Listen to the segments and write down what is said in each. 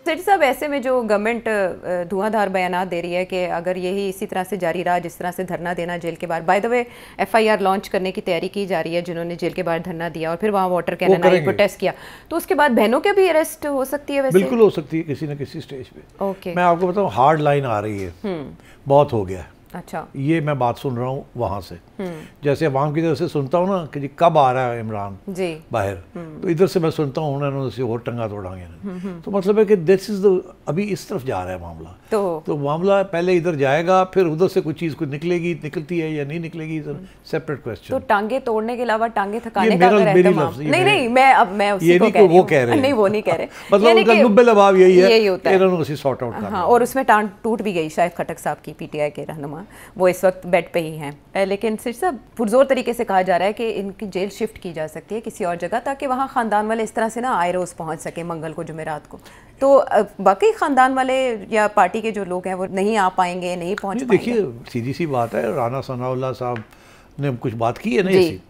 सेठ साहब, ऐसे में जो गवर्नमेंट धुआंधार बयानात दे रही है कि अगर यही इसी तरह से जारी रहा, जिस तरह से धरना देना जेल के बाहर, by the way FIR launch करने की तैयारी की जा रही है, जिन्होंने जेल के बाहर धरना दिया और फिर वहाँ वाटर कैनन आई, प्रोटेस्ट किया, तो उसके बाद बहनों के भी अरेस्ट हो सकती है? वैसे बिल्कुल हो सकती है किसी न किसी स्टेज पे। ओके, मैं आपको बताऊँ, हार्ड लाइन आ रही है, बहुत हो गया है। अच्छा, ये मैं बात सुन रहा हूँ वहाँ से, जैसे अवाम की तरफ से सुनता हूँ ना कि जी कब आ रहा है इमरान जी बाहर, तो इधर से मैं सुनता हूँ उन्होंने उसे और टंगा तोड़ांगे। तो मतलब है कि दिस इज द, अभी इस तरफ जा रहा है मामला। तो मामला पहले इधर जाएगा, फिर उधर से कुछ चीज़ कुछ निकलेगी, निकलती है या नहीं निकलेगी, सेपरेट क्वेश्चन। तो टांगे तोड़ने के अलावा टांगे थकाने का अगर एहतमाम, नहीं मैं उसी को कह रही हूँ, वो कह रहे हैं, नहीं वो नहीं कह रहे, मतलब उनका लुब्बे लबाब यही है, यही होता है, इन्होंने उसे सॉर्ट आउट करना। हाँ, और उसमें टांग टूट भी गई शायद खटक साहब की, PTI के रहनुमा, वो इस वक्त बेड पे ही हैं। लेकिन सिर्फ साहब, पुरजोर तरीके से कहा जा रहा है कि इनकी जेल शिफ्ट की जा सकती है किसी और जगह, ताकि वहाँ ख़ानदान वाले इस तरह से ना आए रोज़ पहुँच सके मंगल को, जुमेरात को। तो बाकी ख़ानदान वाले या पार्टी के जो लोग हैं वो नहीं आ पाएंगे, नहीं पहुँच पाएंगे। देखिए सीधी सी बात है, राना सनाउल्लाह साहब ने कुछ बात की है ना ऐसी,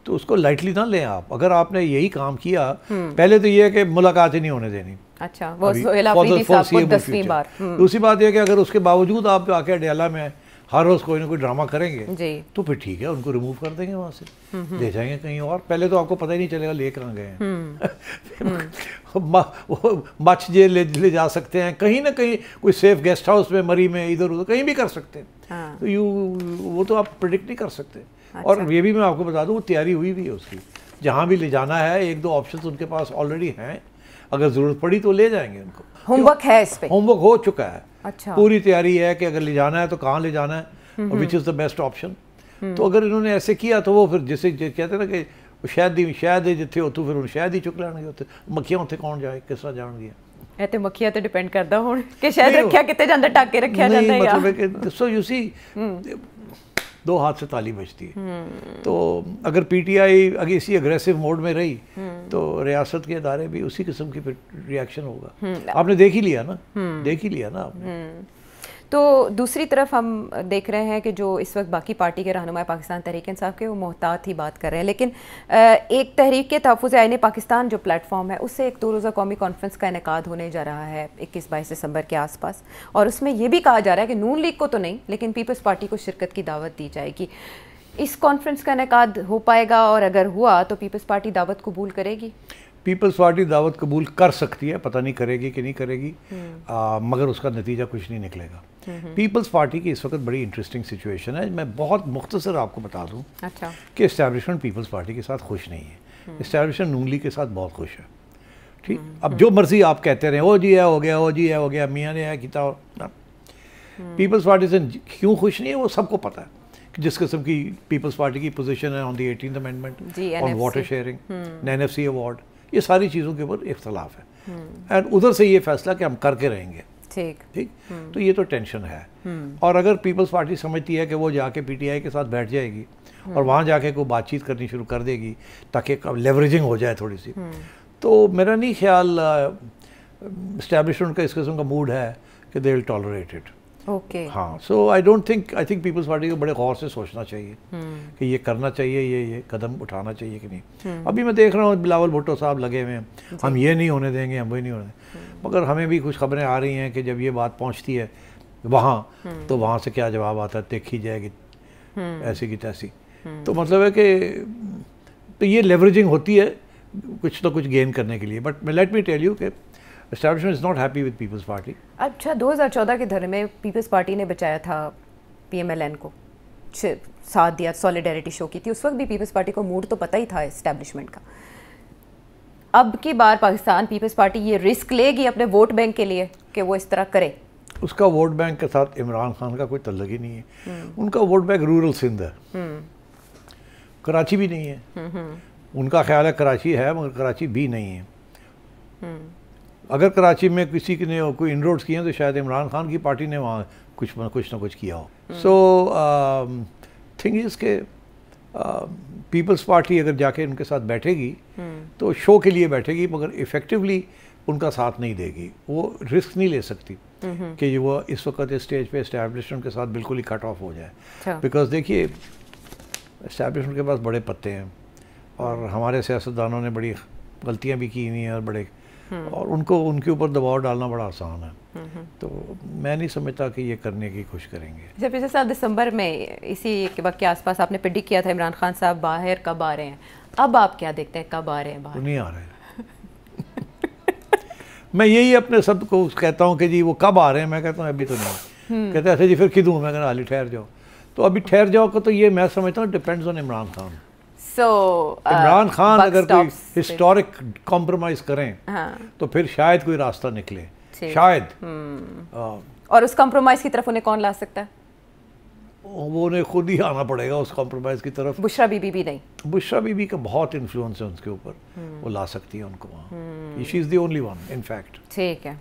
तो उसको लाइटली ना लें आप। अगर आपने यही काम किया, पहले तो ये है कि मुलाकात ही नहीं होने देनी। अच्छा, वो सोहेल अफरीदी साहब को 10वीं बार। दूसरी बात यह कि अगर उसके बावजूद आप आके अडयाला में हर रोज़ कोई ना कोई ड्रामा करेंगे तो फिर ठीक है, उनको रिमूव कर देंगे वहाँ से, ले जाएंगे कहीं और। पहले तो आपको पता ही नहीं चलेगा ले कहाँ गए हैं। मच जेल ले जा सकते हैं, कहीं ना कहीं कोई सेफ गेस्ट हाउस में, मरी में, इधर उधर कहीं भी कर सकते हैं। तो वो तो आप प्रेडिक्ट नहीं कर सकते। और ये भी मैं आपको बता दूँ, वो तैयारी हुई भी है उसकी, जहाँ भी ले जाना है 1-2 ऑप्शन उनके पास ऑलरेडी हैं, अगर ज़रूरत पड़ी तो ले जाएंगे उनको। होमवर्क है इस पे, होमवर्क हो चुका है। अच्छा, पूरी तैयारी है कि अगर ले जाना है तो कहाँ ले जाना है, which is the best option. तो अगर इन्होंने ऐसे किया तो वो फिर जैसे कहते हैं ना कि शायद जिथे हो तो फिर शायद ही चुक लैणगे, उत्थे मक्खियां उत्थे कौन जाए, किस तरह जाएंगे। ਇਹ ਤੇ ਮੱਖੀਆਂ ਤੇ ਡਿਪੈਂਡ ਕਰਦਾ ਹੁਣ ਕਿ ਸ਼ਾਇਦ ਰੱਖਿਆ ਕਿਤੇ ਜਾਂਦਾ, ਟਾਕੇ ਰੱਖਿਆ ਜਾਂਦਾ ਹੈ। मतलब है कि सो यू सी, 2 हाथ से ताली बजती है। तो अगर PTI अगर इसी अग्रेसिव मोड में रही तो रियासत के इदारे भी उसी किस्म की रिएक्शन होगा। आपने देख ही लिया ना आपने। तो दूसरी तरफ हम देख रहे हैं कि जो इस वक्त बाकी पार्टी के रहनुमा पाकिस्तान तहरीक इंसाफ के, वो मोहतात ही बात कर रहे हैं, लेकिन एक तहरीक के तहफ़्फ़ुज़ आईन पाकिस्तान जो प्लेटफॉर्म है, उससे एक 2 रोज़ा कौमी कॉन्फ्रेंस का इनेकाद होने जा रहा है 21-22 दिसंबर के आसपास, और उसमें यह भी कहा जा रहा है कि नून लीग को तो नहीं लेकिन पीपल्स पार्टी को शिरकत की दावत दी जाएगी। इस कॉन्फ्रेंस का इनेकाद हो पाएगा, और अगर हुआ तो पीपल्स पार्टी दावत कबूल करेगी? पीपल्स पार्टी दावत कबूल कर सकती है, पता नहीं करेगी कि नहीं करेगी, मगर उसका नतीजा कुछ नहीं निकलेगा। पीपल्स पार्टी की इस वक्त बड़ी इंटरेस्टिंग सिचुएशन है। मैं बहुत मुख्तसर आपको बता दूं कि इस्टेब्लिशमेंट पीपल्स पार्टी के साथ खुश नहीं है, इस्टेब्लिशमेंट नून लीग के साथ बहुत खुश है। ठीक, अब जो मर्जी आप कहते रहे, ओ जी है हो गया, ओ जी है हो गया, मियाँ ने है किया, पीपल्स पार्टी से क्यों खुश नहीं है वो सबको पता है कि जिस किस्म की पीपल्स पार्टी की पोजीशन है on the 18th amendment, on water sharing, NFC award, ये सारी चीज़ों के ऊपर इख्तलाफ है। एंड उधर से ये फैसला कि हम करके रहेंगे, ठीक, तो ये तो टेंशन है। और अगर पीपल्स पार्टी समझती है कि वो जाके PTI के साथ बैठ जाएगी और वहाँ जाके कोई बातचीत करनी शुरू कर देगी ताकि लेवरेजिंग हो जाए थोड़ी सी, तो मेरा नहीं ख्याल इस्टेब्लिशमेंट का इस किस्म का मूड है कि they will tolerate it. Okay, हाँ, सो आई थिंक पीपल्स पार्टी को बड़े गौर से सोचना चाहिए कि ये करना चाहिए, ये कदम उठाना चाहिए कि नहीं। अभी मैं देख रहा हूँ बिलावल भुट्टो साहब लगे हुए हैं, हम ये नहीं होने देंगे, हम वही नहीं होने, मगर हमें भी कुछ खबरें आ रही हैं कि जब ये बात पहुँचती है वहाँ तो वहाँ से क्या जवाब आता है देखी जाएगी, ऐसी की तैसी। तो मतलब है कि तो ये लेवरेजिंग होती है कुछ तो कुछ गेन करने के लिए। But let me tell you कि establishment is not happy with peoples party. अच्छा, 2014 के धरने में पीपल्स पार्टी ने बचाया था PMLN को, साथ दिया, सॉलिडेरिटी शो की थी, उस वक्त भी पीपल्स पार्टी को मूड तो पता ही था इस्टेब्लिशमेंट का। अब की बार पाकिस्तान पीपल्स पार्टी ये रिस्क लेगी अपने वोट बैंक के लिए कि वो इस तरह करे? उसका वोट बैंक के साथ इमरान खान का कोई तल्लुक ही नहीं है। उनका वोट बैंक रूरल सिंध है, कराची भी नहीं है। उनका ख्याल है कराची है मगर कराची भी नहीं है। अगर कराची में किसी ने कोई इनरोड्स किए हैं तो शायद इमरान खान की पार्टी ने वहाँ कुछ ना कुछ किया हो। सो थिंग इज़ के पीपल्स पार्टी अगर जाके उनके साथ बैठेगी तो शो के लिए बैठेगी मगर इफ़ेक्टिवली उनका साथ नहीं देगी। वो रिस्क नहीं ले सकती कि वो इस वक्त इस स्टेज पे एस्टैब्लिशमेंट के साथ बिल्कुल ही कट ऑफ हो जाए। बिकॉज देखिए एस्टैब्लिशमेंट के पास बड़े पत्ते हैं और हमारे सियासतदानों ने बड़ी गलतियाँ भी की हुई हैं और बड़े और उनको उनके ऊपर दबाव डालना बड़ा आसान है। तो मैं नहीं समझता कि ये करने की कोशिश करेंगे। जब पिछले साल दिसंबर में इसी वक्त के आसपास आपने प्रेडिक्ट किया था इमरान खान साहब बाहर कब आ रहे हैं, अब आप क्या देखते हैं, कब आ रहे हैं बाहर? नहीं आ रहे हैं। मैं यही अपने सब को कहता हूँ कि जी वो कब आ रहे हैं, मैं कहता हूँ अभी तो नहीं। कहते हैं अच्छा जी फिर किदूँ, मैं कहता हाली ठहर जाओ। तो अभी ठहर जाओ को तो ये मैं समझता हूँ डिपेंड्स ऑन इमरान खान। इमरान खान अगर कोई हिस्टोरिक कॉम्प्रोमाइज़ करें तो फिर शायद कोई रास्ता निकले, शायद। और उस कॉम्प्रोमाइज़ की तरफ उन्हें कौन ला सकता है? वो उन्हें खुद ही आना पड़ेगा उस कॉम्प्रोमाइज़ की तरफ। बुशरा बीबी भी नहीं? बुशरा बीबी का बहुत इन्फ्लुएंस है उनके ऊपर, वो ला सकती है उनको वहाँ। She is the only one in fact. ठीक है।